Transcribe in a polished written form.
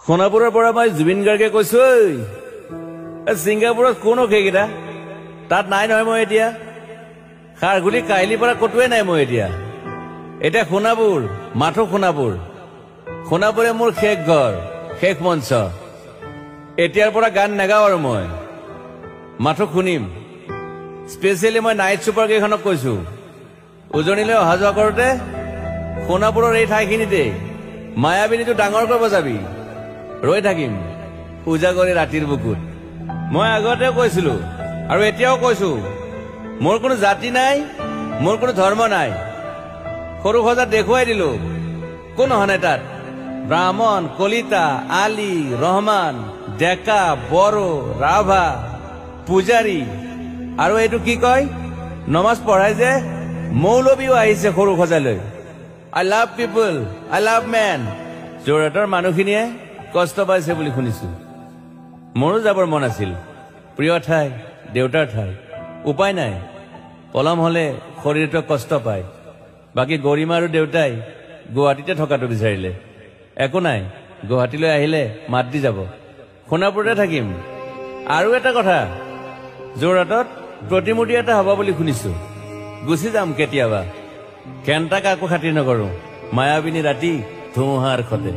সোণাপুৰৰ পৰা মই জুবিন গাৰ্গে কৈছো ছিংগাপুৰত কোন সেইকেইটা তাত নাই নহয় মই এতিয়া খাৰগুলি কাহিলীৰ পৰা কতোৱে নাই মই এতিয়া সোণাপুৰ মাথো সোণাপুৰে মোৰ শেষ ঘৰ শেষ মঞ্চ এতিয়াৰ পৰা গান নাগাওঁ আৰু মই মাথো শুনিম স্পেচিয়েলি মই নাইট ছুপাৰ কেইখনক কৈছো উজনিলৈ অহা যোৱা কৰোঁতে সোণাপুৰৰ এই ঠাইখিনিতে মায়াবিনীটো ডাঙৰ কৰিব যাবি ৰৈ থাকিম পূজা কৰি ৰাতিৰ বুকুত মই আগতে কৈছিলো আৰু এতিয়াও কৈছো মোৰ কোনো জাতি নাই মোৰ কোনো ধৰ্ম নাই সৰু সজা দেখুৱাই দিলো কোন হনে তাত ব্ৰাহ্মণ কলিতা আলী ৰহমান ডেকা বড়ো ৰাভা পূজাৰী আৰু এইটো কি কয় নমাজ পঢ়াই যে মৌলবীও আহিছে সৰু সজালৈ I love people I love man যোৰহাটৰ মানুহখিনিয়ে কষ্ট পাইছে বুলি শুনিছো মোৰো যাবৰ মন আছিল প্ৰিয় ঠাই দেউতাৰ ঠাই উপায় নাই পলম হলে শৰীৰটো কষ্ট পায় বাকী গৰিমা আৰু দেউতাই গুৱাহাটীতে থকাটো বিচাৰিলে একো নাই গুৱাহাটীলৈ আহিলে মাত দি যাব সোণাপুৰতে থাকিম আৰু এটা কথা যোৰহাটত প্ৰতিমূৰ্তি এটা হ'ব বুলি শুনিছো গুচি যাম কেতিয়াবা কেণ্টা কাকো খাতিৰ নকৰো মায়াবিনী ৰাতি ধুমুহাৰ খতে